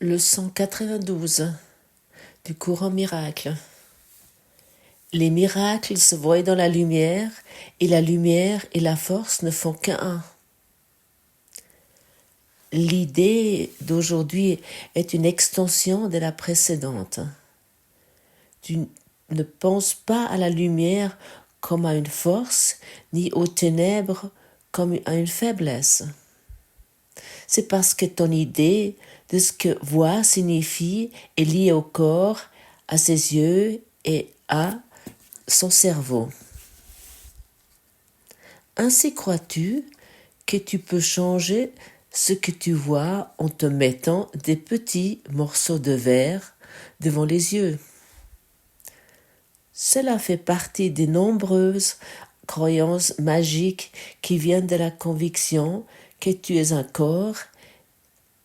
Leçon 92 du courant miracle. Les miracles se voient dans la lumière et la force ne font qu'un. L'idée d'aujourd'hui est une extension de la précédente. Tu ne penses pas à la lumière comme à une force, ni aux ténèbres comme à une faiblesse. C'est parce que ton idée de ce que voir signifie est liée au corps, à ses yeux et à son cerveau. Ainsi crois-tu que tu peux changer ce que tu vois en te mettant des petits morceaux de verre devant les yeux. Cela fait partie des nombreuses croyances magiques qui viennent de la conviction que tu es un corps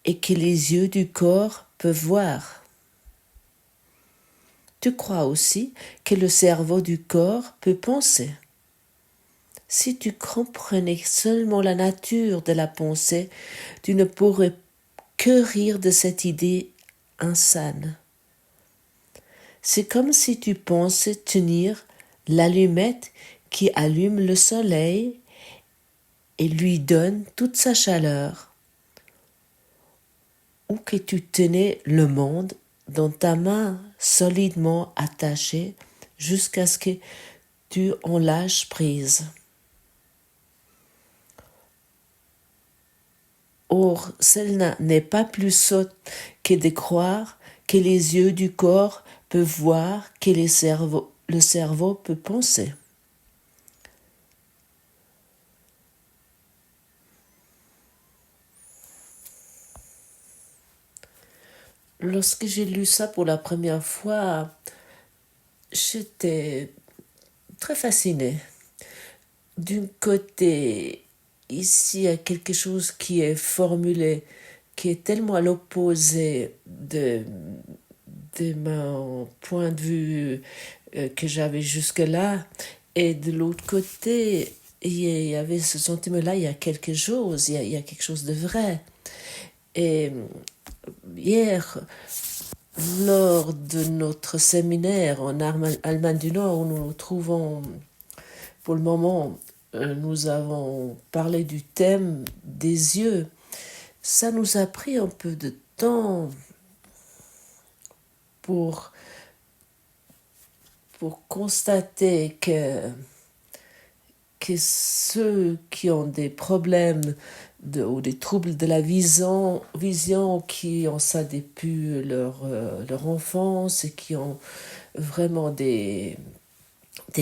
et que les yeux du corps peuvent voir. Tu crois aussi que le cerveau du corps peut penser. Si tu comprenais seulement la nature de la pensée, tu ne pourrais que rire de cette idée insane. C'est comme si tu pensais tenir l'allumette qui allume le soleil et lui donne toute sa chaleur, ou que tu tenais le monde dans ta main solidement attachée jusqu'à ce que tu en lâches prise. Or, cela n'est pas plus sot que de croire que les yeux du corps peuvent voir, que le cerveau peut penser. Lorsque j'ai lu ça pour la première fois, j'étais très fascinée. D'un côté, ici, il y a quelque chose qui est formulé, qui est tellement à l'opposé de mon point de vue que j'avais jusque-là. Et de l'autre côté, il y avait ce sentiment-là, il y a quelque chose, il y a quelque chose de vrai. Et hier, lors de notre séminaire en Allemagne du Nord, où nous nous trouvons pour le moment, nous avons parlé du thème des yeux. Ça nous a pris un peu de temps pour constater que ceux qui ont des problèmes ou des troubles de la vision qui ont ça depuis leur enfance et qui ont vraiment des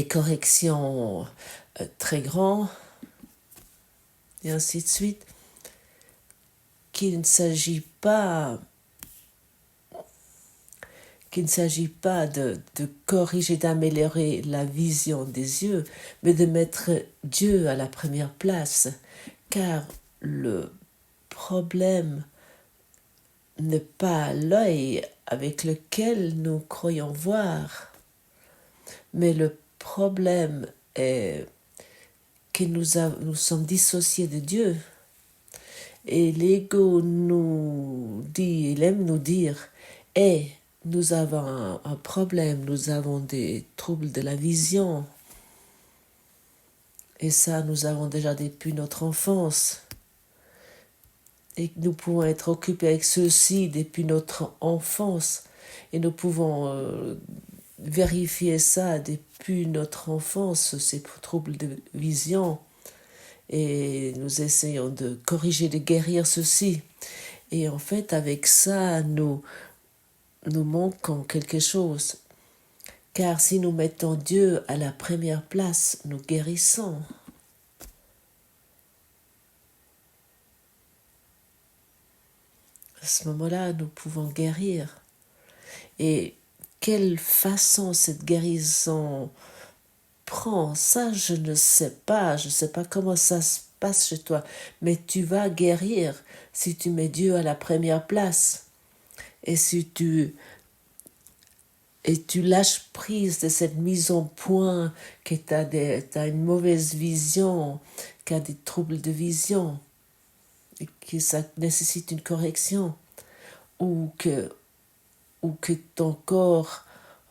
corrections très grandes, et ainsi de suite, qu'il ne s'agit pas de corriger, d'améliorer la vision des yeux, mais de mettre Dieu à la première place, car le problème n'est pas l'œil avec lequel nous croyons voir, mais le problème est que nous sommes dissociés de Dieu. Et l'ego nous dit, il aime nous dire, nous avons un problème, nous avons des troubles de la vision. Et ça, nous avons déjà depuis notre enfance. Et nous pouvons être occupés avec ceci depuis notre enfance. Et nous pouvons vérifier ça depuis notre enfance, ces troubles de vision. Et nous essayons de corriger, de guérir ceci. Et en fait, avec ça, nous manquons quelque chose. Car si nous mettons Dieu à la première place, nous guérissons. À ce moment-là, nous pouvons guérir. Et quelle façon cette guérison prend, ça je ne sais pas. Je ne sais pas comment ça se passe chez toi. Mais tu vas guérir si tu mets Dieu à la première place. Et si tu lâches prise de cette mise en point, que tu as une mauvaise vision, que tu as des troubles de vision, et que ça nécessite une correction. ou que, ou que ton corps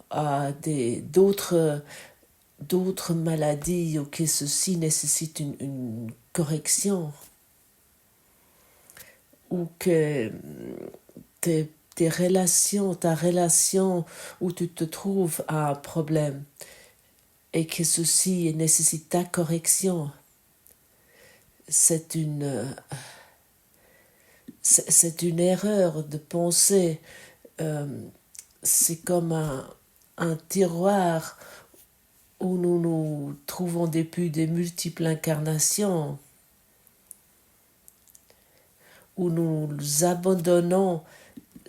a d'autres maladies ou que ceci nécessite une correction, ou que tes relations, ta relation où tu te trouves a un problème et que ceci nécessite ta correction, c'est une erreur de penser. C'est comme un tiroir où nous nous trouvons depuis des multiples incarnations, où nous abandonnons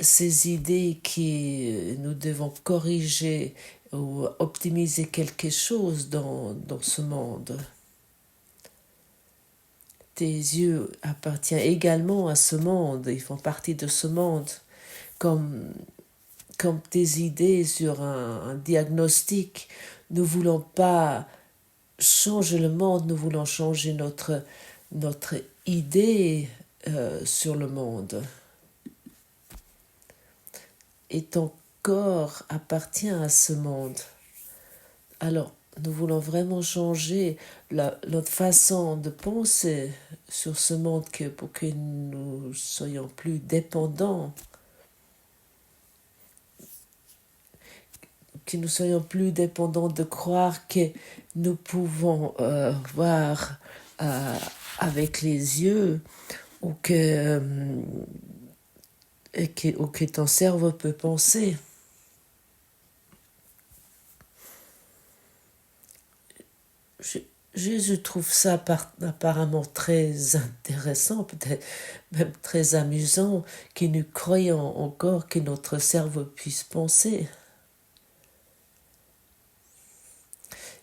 ces idées que nous devons corriger ou optimiser quelque chose dans ce monde. Tes yeux appartiennent également à ce monde, ils font partie de ce monde, comme tes idées sur un diagnostic. Nous ne voulons pas changer le monde, nous voulons changer notre idée sur le monde. Et ton corps appartient à ce monde. Alors, nous voulons vraiment changer notre façon de penser sur ce monde pour que nous soyons plus dépendants, que nous soyons plus dépendants de croire que nous pouvons voir avec les yeux ou que ton cerveau peut penser. Je trouve ça apparemment très intéressant, peut-être même très amusant, que nous croyons encore que notre cerveau puisse penser.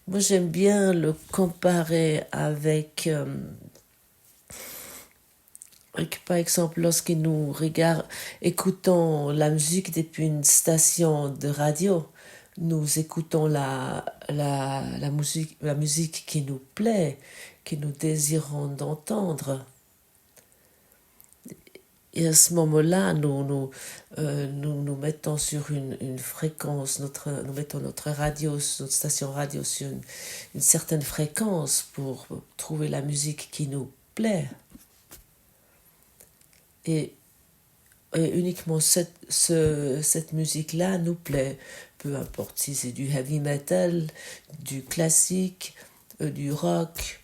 Moi, j'aime bien le comparer avec par exemple, lorsque nous écoutons la musique depuis une station de radio, nous écoutons la musique qui nous plaît, que nous désirons d'entendre. Et à ce moment-là, nous mettons sur une fréquence, nous mettons notre station radio sur une certaine fréquence pour trouver la musique qui nous plaît. Et uniquement cette musique-là nous plaît, peu importe si c'est du heavy metal, du classique, du rock,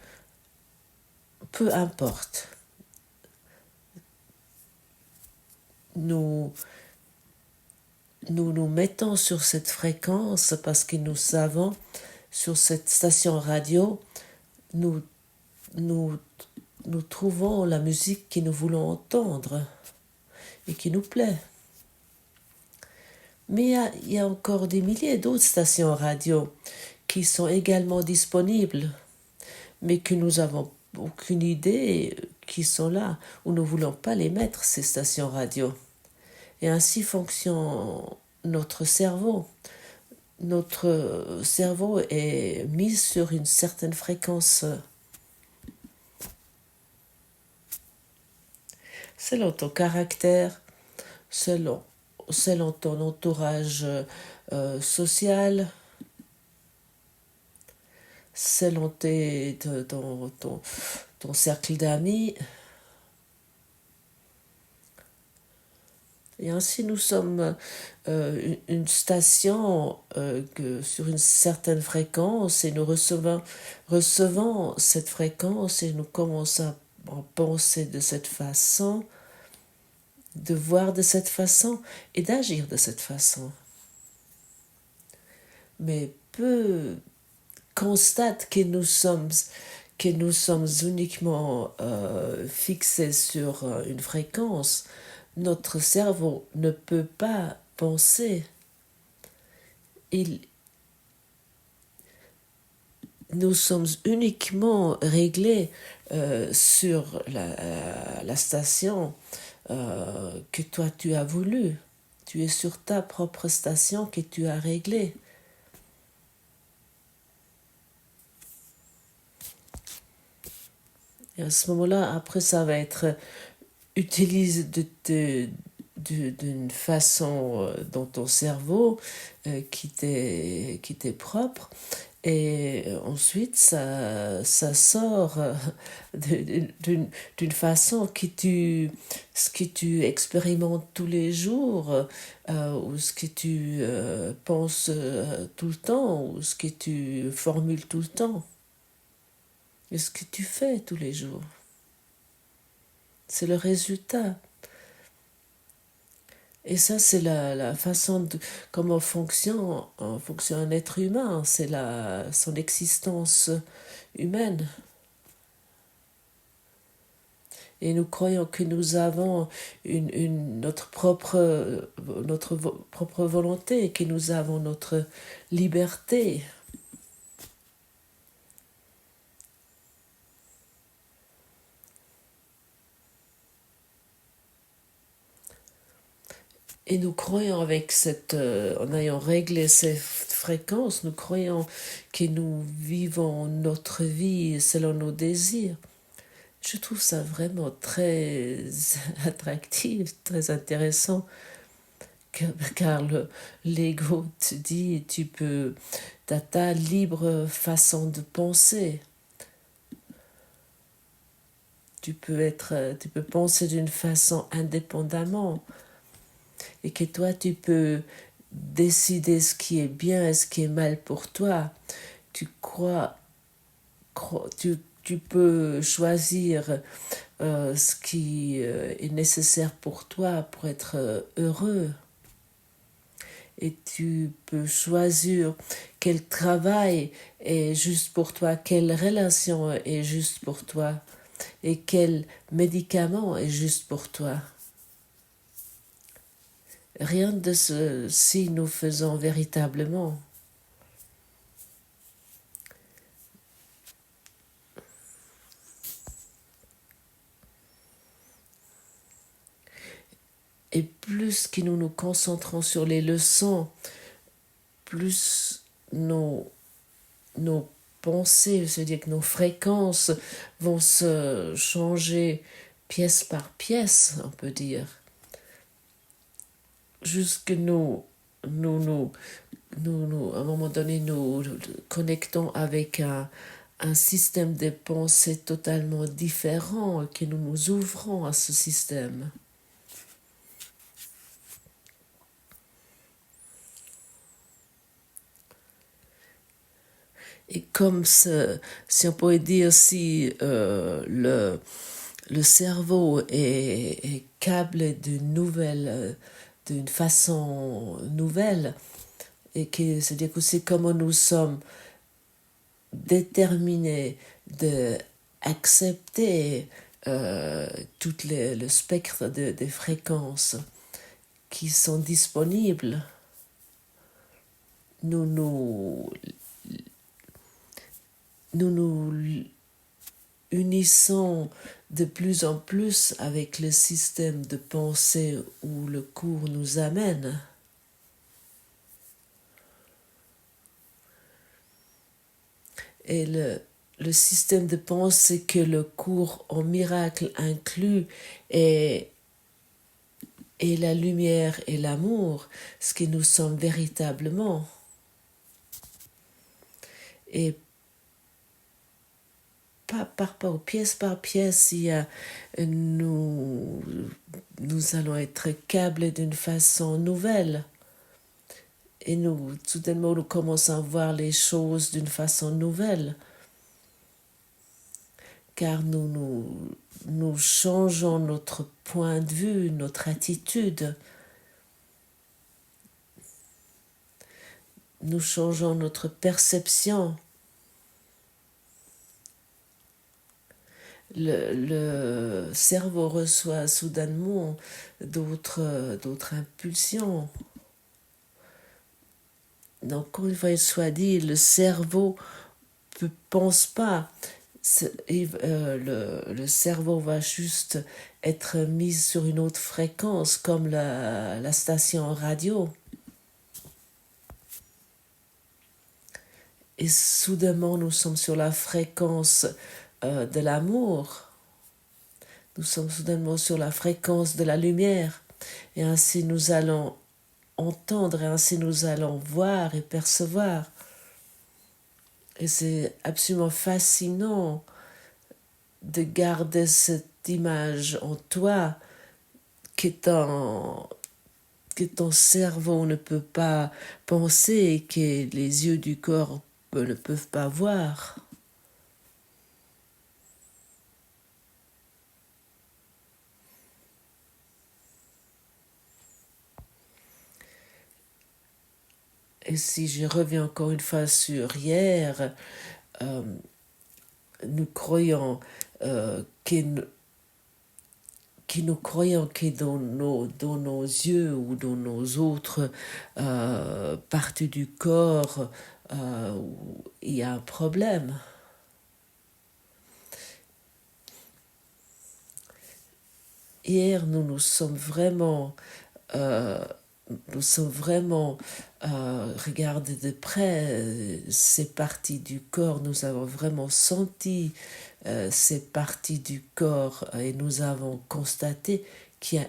peu importe. Nous mettons sur cette fréquence parce que nous savons, sur cette station radio, nous trouvons la musique que nous voulons entendre et qui nous plaît. Mais il y a encore des milliers d'autres stations radio qui sont également disponibles, mais que nous n'avons aucune idée qui sont là, ou nous ne voulons pas les mettre, ces stations radio. Et ainsi fonctionne notre cerveau. Notre cerveau est mis sur une certaine fréquence. Selon ton caractère, selon ton entourage social, selon ton cercle d'amis. Et ainsi, nous sommes une station sur une certaine fréquence et nous recevons cette fréquence et nous commençons à penser de cette façon, de voir de cette façon et d'agir de cette façon. Mais peu constatent que nous sommes uniquement fixés sur une fréquence. Notre cerveau ne peut pas penser. Nous sommes uniquement réglés sur la station que toi tu as voulu. Tu es sur ta propre station que tu as réglée. Et à ce moment-là, après, ça va être utilise d'une façon dans ton cerveau qui t'est propre. Et ensuite, ça sort d'une façon ce que tu expérimentes tous les jours, ou ce que tu penses tout le temps, ou ce que tu formules tout le temps, et ce que tu fais tous les jours. C'est le résultat. Et ça, c'est la façon de comment fonctionne un être humain, c'est son existence humaine. Et nous croyons que nous avons notre propre volonté, que nous avons notre liberté. Et nous croyons en ayant réglé ces fréquences, nous croyons que nous vivons notre vie selon nos désirs. Je trouve ça vraiment très attractif, très intéressant, car l'ego te dit, t'as ta libre façon de penser. Tu peux penser d'une façon indépendamment, et que toi tu peux décider ce qui est bien et ce qui est mal pour toi. Tu peux choisir ce qui est nécessaire pour toi pour être heureux. Et tu peux choisir quel travail est juste pour toi, quelle relation est juste pour toi et quel médicament est juste pour toi. Rien de ceci nous faisons véritablement. Et plus que nous nous concentrons sur les leçons, plus nos pensées, c'est-à-dire que nos fréquences vont se changer pièce par pièce, on peut dire. Jusque nous, à un moment donné, nous connectons avec un système de pensée totalement différent, que nous nous ouvrons à ce système. Et comme si on pourrait dire, si le cerveau est câblé d'une façon nouvelle, et que c'est-à-dire que c'est comme nous sommes déterminés d'accepter tout le spectre des fréquences qui sont disponibles, nous unissons de plus en plus avec le système de pensée où le cours nous amène. Et le système de pensée que le cours en miracle inclut est la lumière et l'amour, ce que nous sommes véritablement. Et pièce par pièce, nous allons être câblés d'une façon nouvelle. Et soudainement, nous commençons à voir les choses d'une façon nouvelle. Car nous changeons notre point de vue, notre attitude. Nous changeons notre perception. Le cerveau reçoit soudainement d'autres impulsions. Donc, encore une fois, il soit dit, le cerveau ne pense pas. Le cerveau va juste être mis sur une autre fréquence, comme la station radio. Et soudainement, nous sommes sur la fréquence de l'amour. Nous sommes soudainement sur la fréquence de la lumière. Et ainsi nous allons entendre, et ainsi nous allons voir et percevoir. Et c'est absolument fascinant de garder cette image en toi que ton cerveau ne peut pas penser et que les yeux du corps ne peuvent pas voir. Et si je reviens encore une fois sur hier, nous croyons que nous croyons que dans nos yeux ou dans nos autres parties du corps, il y a un problème. Hier, nous sommes vraiment regardé de près ces parties du corps. Nous avons vraiment senti ces parties du corps et nous avons constaté qu'il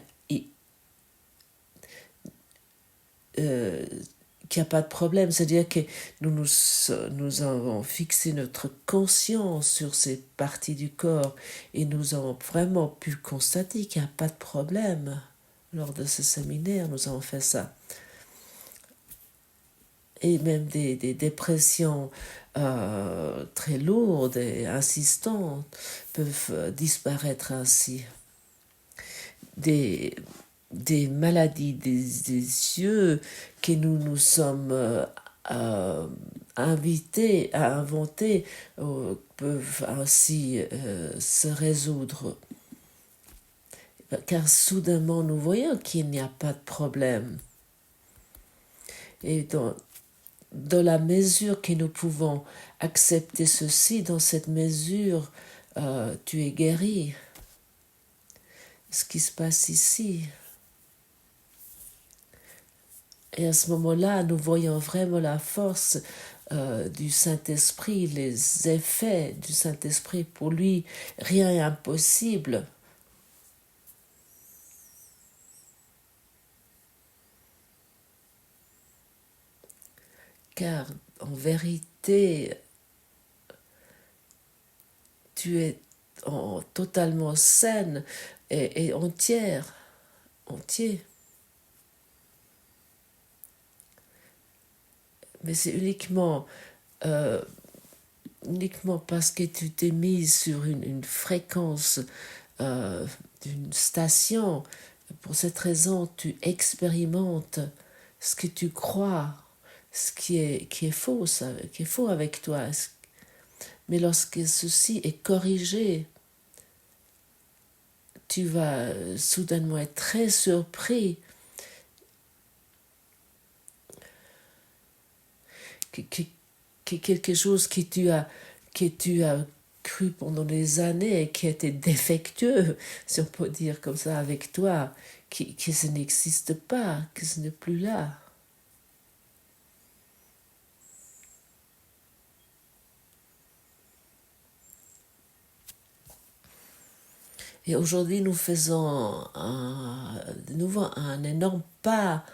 n'y a pas de problème. C'est-à-dire que nous avons fixé notre conscience sur ces parties du corps et nous avons vraiment pu constater qu'il n'y a pas de problème. Lors de ce séminaire, nous avons fait ça. Et même des dépressions très lourdes et insistantes peuvent disparaître ainsi. Des maladies des yeux que nous sommes invités à inventer peuvent ainsi se résoudre. Car soudainement nous voyons qu'il n'y a pas de problème. Et dans la mesure que nous pouvons accepter ceci, dans cette mesure, tu es guéri. Ce qui se passe ici. Et à ce moment-là, nous voyons vraiment la force du Saint-Esprit, les effets du Saint-Esprit. Pour lui, rien n'est impossible. Car en vérité, tu es totalement saine et entier. Mais c'est uniquement parce que tu t'es mise sur une fréquence d'une station. Pour cette raison, tu expérimentes ce que tu crois, ce qui est faux, qui est faux avec toi. Mais lorsque ceci est corrigé, tu vas soudainement être très surpris que quelque chose que tu as cru pendant des années et qui était défectueux, si on peut dire comme ça avec toi, que ce n'existe pas, que ce n'est plus là. Et aujourd'hui, nous faisons de nouveau un énorme pas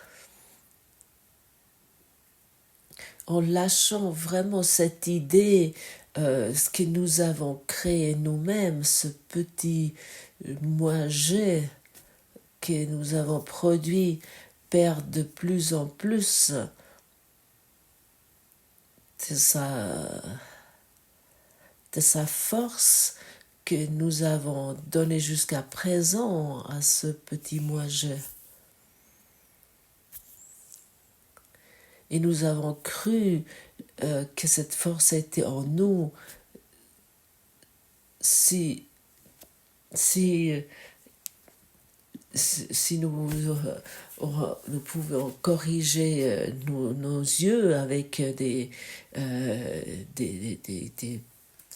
en lâchant vraiment cette idée, ce que nous avons créé nous-mêmes, ce petit moi-j'ai que nous avons produit perd de plus en plus de sa force que nous avons donnée jusqu'à présent à ce petit moi-j'ai. Et nous avons cru que cette force était en nous. Si nous pouvons corriger nos yeux avec des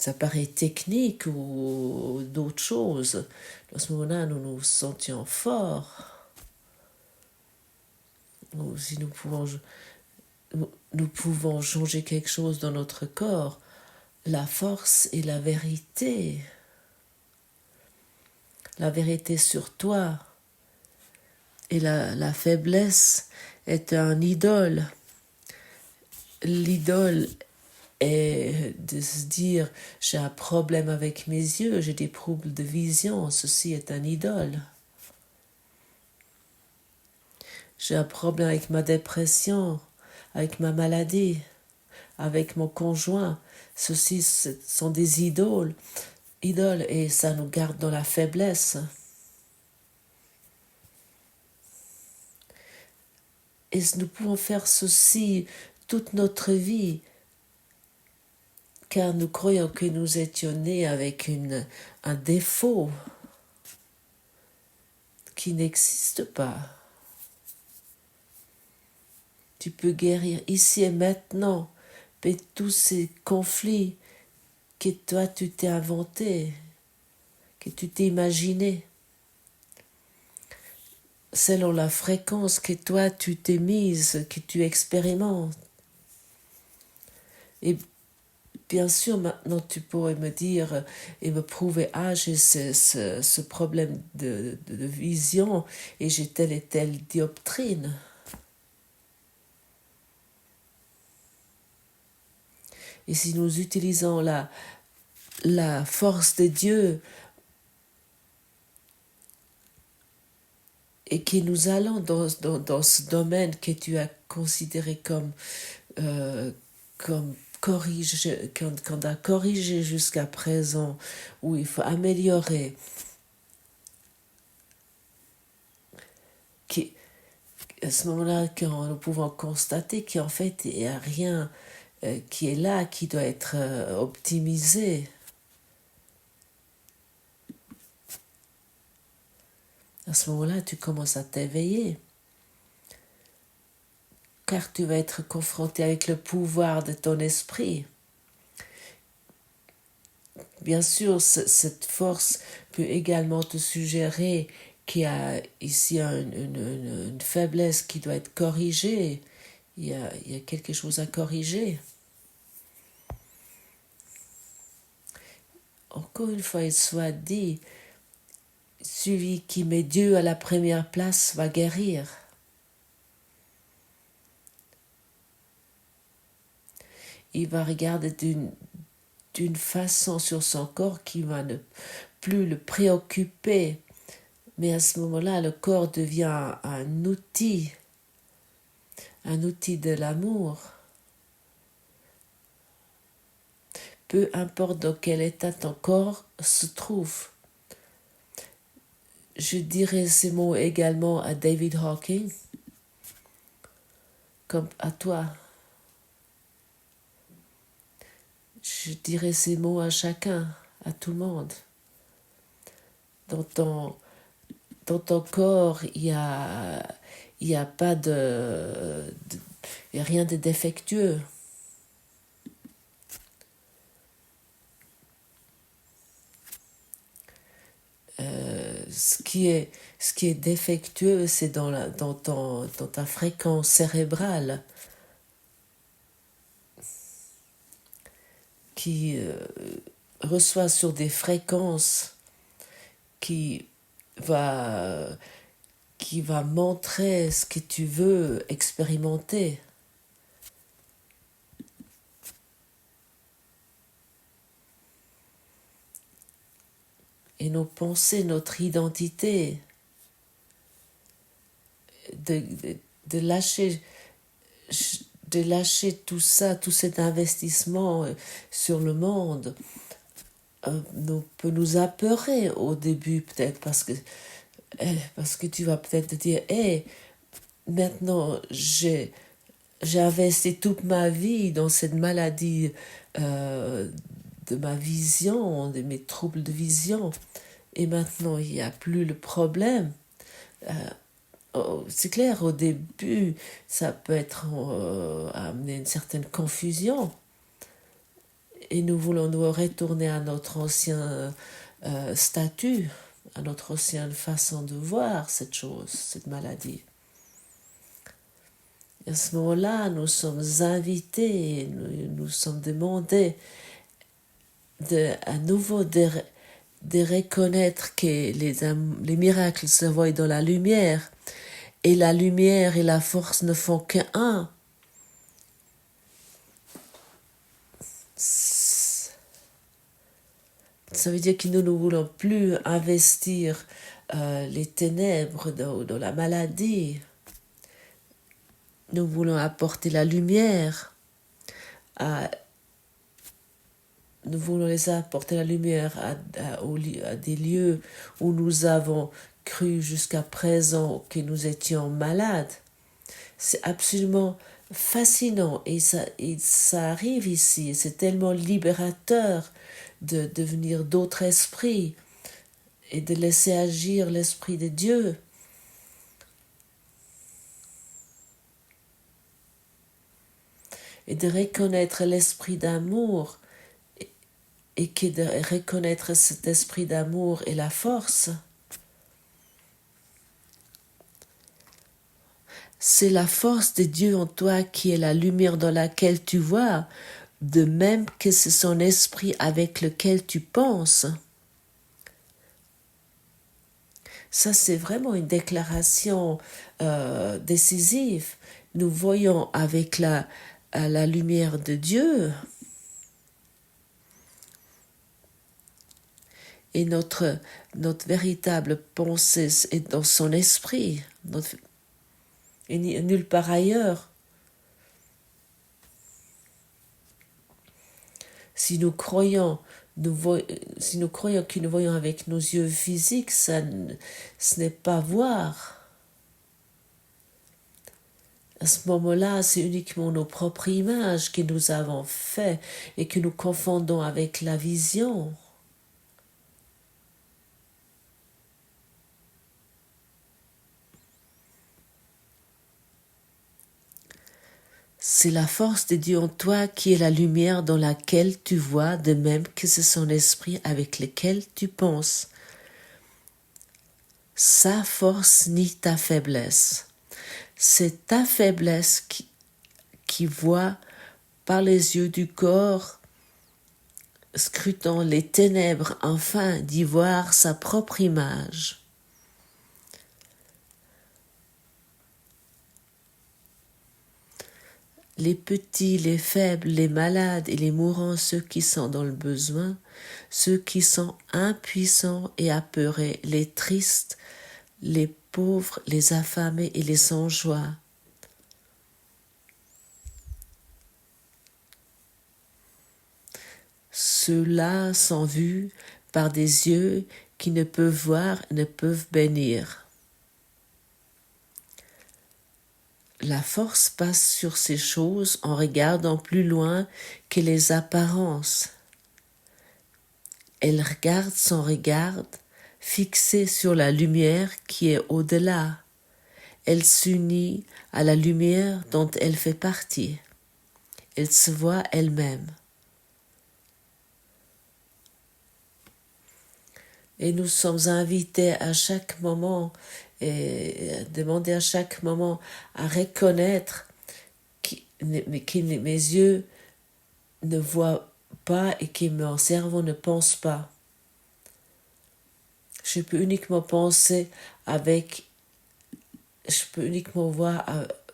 appareils techniques ou d'autres choses, à ce moment-là, nous nous sentions forts. Si nous pouvons changer quelque chose dans notre corps, la force et la vérité sur toi Et la faiblesse est un idole. L'idole est de se dire j'ai un problème avec mes yeux, j'ai des troubles de vision, ceci est un idole. J'ai un problème avec ma dépression, avec ma maladie, avec mon conjoint. Ceci sont des idoles, et ça nous garde dans la faiblesse. Et nous pouvons faire ceci toute notre vie, car nous croyons que nous étions nés avec un défaut qui n'existe pas. Tu peux guérir ici et maintenant, mais tous ces conflits que toi tu t'es inventé, que tu t'es imaginé, selon la fréquence que toi tu t'es mise, que tu expérimentes. Et bien sûr, maintenant tu pourrais me dire et me prouver, j'ai ce problème de vision et j'ai telle et telle dioptrine. Et si nous utilisons la force de Dieu et que nous allons dans ce domaine que tu as considéré comme qu'on a corrigé jusqu'à présent, où il faut améliorer, à ce moment-là, quand nous pouvons constater qu'en fait, il n'y a rien qui est là, qui doit être optimisé. À ce moment-là, tu commences à t'éveiller, car tu vas être confronté avec le pouvoir de ton esprit. Bien sûr, cette force peut également te suggérer qu'il y a ici une faiblesse qui doit être corrigée. Il y a quelque chose à corriger. Encore une fois, il soit dit, celui qui met Dieu à la première place va guérir. Il va regarder d'une façon sur son corps qui va ne plus le préoccuper. Mais à ce moment-là, le corps devient un outil de l'amour. Peu importe dans quel état ton corps se trouve. Je dirais ces mots également à David Hawking, comme à toi. Je dirais ces mots à chacun, à tout le monde. Dans ton corps, il y a pas il y a rien de défectueux. Ce qui est défectueux, c'est dans ta fréquence cérébrale qui reçoit sur des fréquences qui va montrer ce que tu veux expérimenter. Et nos pensées, notre identité, de lâcher tout ça, tout cet investissement sur le monde, peut nous apeurer au début peut-être parce que tu vas peut-être te dire maintenant j'ai investi toute ma vie dans cette maladie de ma vision, de mes troubles de vision, et maintenant il n'y a plus le problème. C'est clair, au début ça peut être amener une certaine confusion, et nous voulons nous retourner à notre ancien statut, à notre ancienne façon de voir cette chose, cette maladie. Et à ce moment-là, nous sommes invités, nous sommes demandés à nouveau de reconnaître que les miracles se voient dans la lumière Et la lumière et la force ne font qu'un. Ça veut dire que nous ne voulons plus investir les ténèbres dans la maladie. Nous voulons apporter la lumière. Nous voulons les apporter la lumière à des lieux où nous avons cru jusqu'à présent que nous étions malades. C'est absolument fascinant et ça arrive ici. C'est tellement libérateur de devenir d'autres esprits et de laisser agir l'Esprit de Dieu. Et de reconnaître l'esprit d'amour et que de reconnaître cet esprit d'amour et la force. C'est la force de Dieu en toi qui est la lumière dans laquelle tu vois, de même que c'est son esprit avec lequel tu penses. Ça, c'est vraiment une déclaration décisive. Nous voyons avec la lumière de Dieu. Et notre véritable pensée est dans son esprit, et nulle part ailleurs. Si nous croyons que nous voyons avec nos yeux physiques, ce n'est pas voir. À ce moment-là, c'est uniquement nos propres images que nous avons fait et que nous confondons avec la vision. C'est la force de Dieu en toi qui est la lumière dans laquelle tu vois, de même que c'est son esprit avec lequel tu penses. Sa force nie ta faiblesse. C'est ta faiblesse qui voit par les yeux du corps, scrutant les ténèbres afin d'y voir sa propre image. Les petits, les faibles, les malades et les mourants, ceux qui sont dans le besoin, ceux qui sont impuissants et apeurés, les tristes, les pauvres, les affamés et les sans joie. Ceux-là sont vus par des yeux qui ne peuvent voir, ne peuvent bénir. La force passe sur ces choses en regardant plus loin que les apparences. Elle regarde son regard fixé sur la lumière qui est au-delà. Elle s'unit à la lumière dont elle fait partie. Elle se voit elle-même. Et nous sommes invités à chaque moment et demander à chaque moment à reconnaître que mes yeux ne voient pas et que mon cerveau ne pense pas. Je peux uniquement penser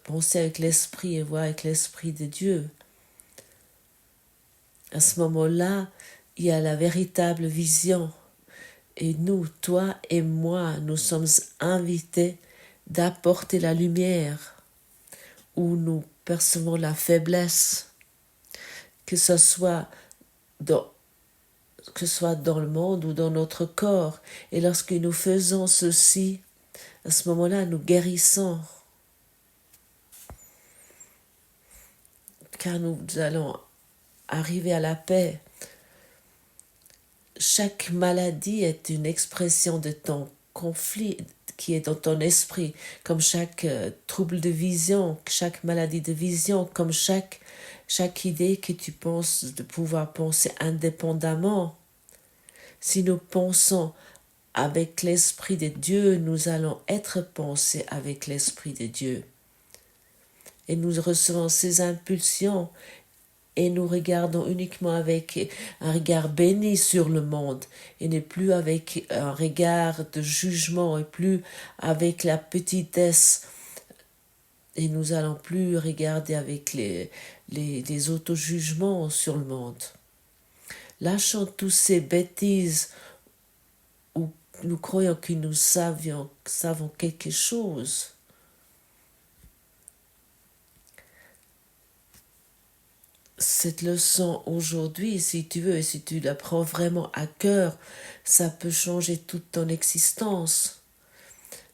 penser avec l'esprit et voir avec l'esprit de Dieu. À ce moment-là, il y a la véritable vision. Et nous, toi et moi, nous sommes invités d'apporter la lumière où nous percevons la faiblesse, que ce soit dans le monde ou dans notre corps. Et lorsque nous faisons ceci, à ce moment-là, nous guérissons. Car nous allons arriver à la paix. Chaque maladie est une expression de ton conflit qui est dans ton esprit, comme chaque trouble de vision, chaque maladie de vision, comme chaque idée que tu penses de pouvoir penser indépendamment. Si nous pensons avec l'Esprit de Dieu, nous allons être pensés avec l'Esprit de Dieu. Et nous recevons ces impulsions et nous regardons uniquement avec un regard béni sur le monde et non plus avec un regard de jugement et plus avec la petitesse Et nous allons plus regarder avec les auto-jugements sur le monde. Lâchons toutes ces bêtises où nous croyons que nous savons quelque chose. Cette leçon aujourd'hui, si tu veux, et si tu la prends vraiment à cœur, ça peut changer toute ton existence.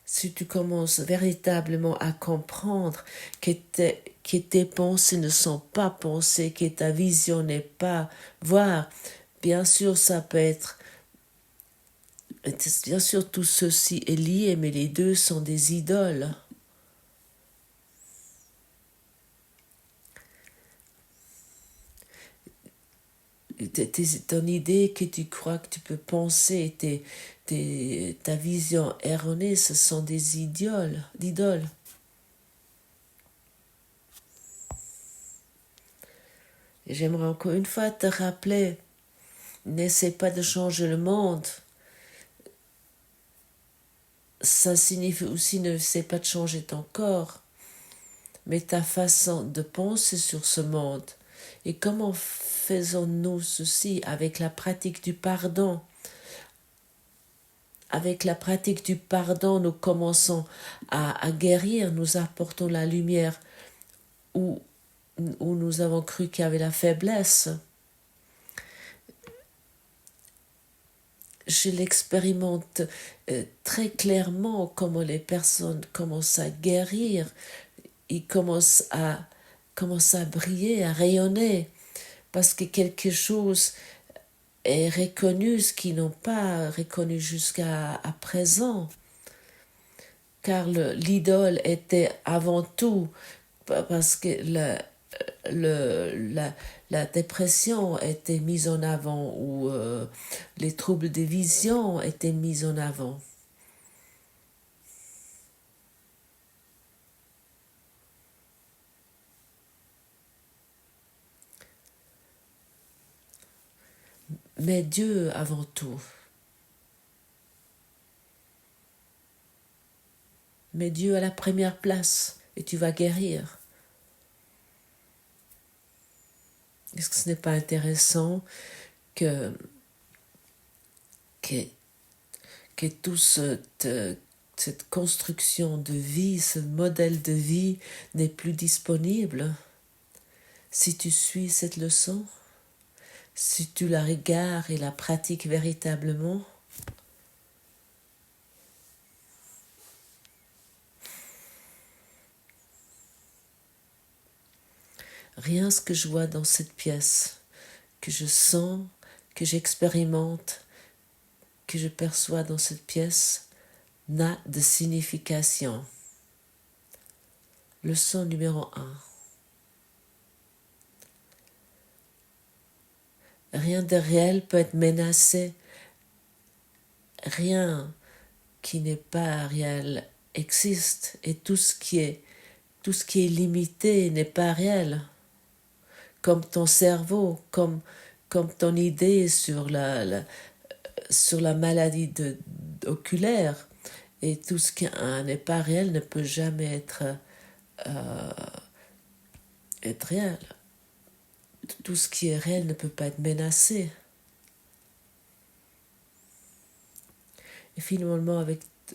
Si tu commences véritablement à comprendre que tes pensées ne sont pas pensées, que ta vision n'est pas voir, bien sûr ça peut être, bien sûr tout ceci est lié, mais les deux sont des idoles. Ton idée que tu crois que tu peux penser, ta vision erronée, ce sont des idoles. Et j'aimerais encore une fois te rappeler, n'essaie pas de changer le monde. Ça signifie aussi n'essaie pas de changer ton corps, mais ta façon de penser sur ce monde. Et comment faisons-nous ceci avec la pratique du pardon? Avec la pratique du pardon, nous commençons à guérir, nous apportons la lumière où nous avons cru qu'il y avait la faiblesse. Je l'expérimente très clairement comment les personnes commencent à guérir, ils commencent à briller, à rayonner, parce que quelque chose est reconnu, ce qu'ils n'ont pas reconnu jusqu'à présent. Car l'idole était avant tout, parce que la dépression était mise en avant, ou les troubles de vision étaient mis en avant. Mais Dieu avant tout. Mets Dieu à la première place et tu vas guérir. Est-ce que ce n'est pas intéressant que toute cette construction de vie, ce modèle de vie n'est plus disponible si tu suis cette leçon, si tu la regardes et la pratiques véritablement? Rien ce que je vois dans cette pièce, que je sens, que j'expérimente, que je perçois dans cette pièce, n'a de signification. Leçon numéro 1. Rien de réel peut être menacé. Rien qui n'est pas réel existe, et tout ce qui est limité n'est pas réel. Comme ton cerveau, comme ton idée sur la maladie oculaire, et tout ce qui n'est pas réel ne peut jamais être réel. Tout ce qui est réel ne peut pas être menacé. Et finalement,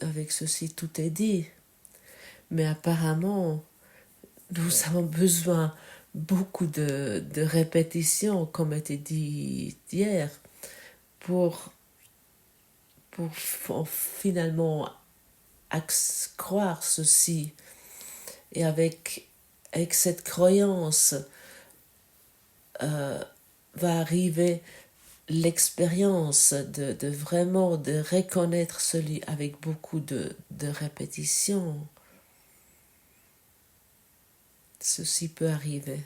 avec ceci, tout est dit. Mais apparemment, nous avons besoin beaucoup de répétitions, comme a été dit hier, pour finalement croire ceci. Et avec cette croyance va arriver l'expérience de vraiment de reconnaître celui avec beaucoup de répétitions. Ceci peut arriver.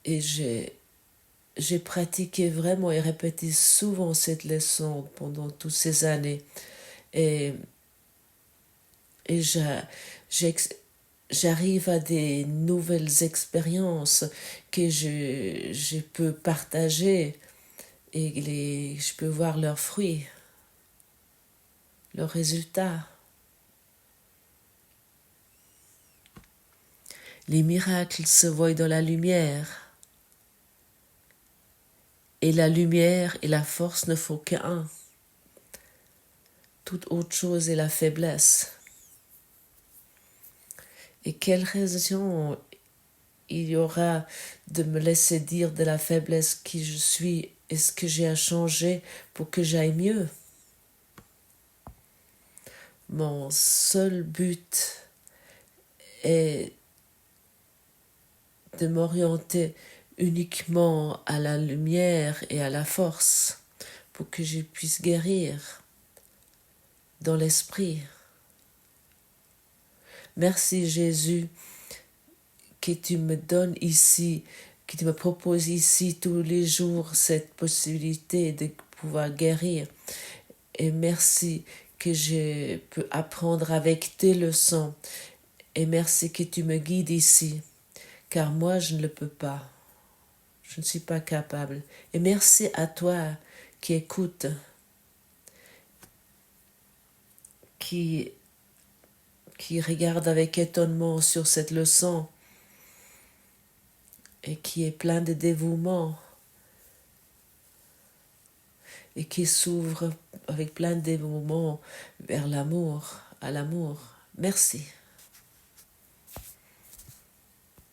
Et j'ai pratiqué vraiment et répété souvent cette leçon pendant toutes ces années. Et j'arrive à des nouvelles expériences que je peux partager, et je peux voir leurs fruits le résultat. Les miracles se voient dans la lumière. Et la lumière et la force ne font qu'un. Toute autre chose est la faiblesse. Et quelle raison il y aura de me laisser dire de la faiblesse qui je suis et ce que j'ai à changer pour que j'aille mieux? Mon seul but est de m'orienter uniquement à la lumière et à la force pour que je puisse guérir dans l'esprit. Merci Jésus que tu me donnes ici, que tu me proposes ici tous les jours cette possibilité de pouvoir guérir. Et merci que je peux apprendre avec tes leçons. Et merci que tu me guides ici, car moi je ne le peux pas. Je ne suis pas capable. Et merci à toi qui écoute, qui regarde avec étonnement sur cette leçon et qui est plein de dévouement et qui s'ouvre avec plein de dévouement vers l'amour, à l'amour. Merci.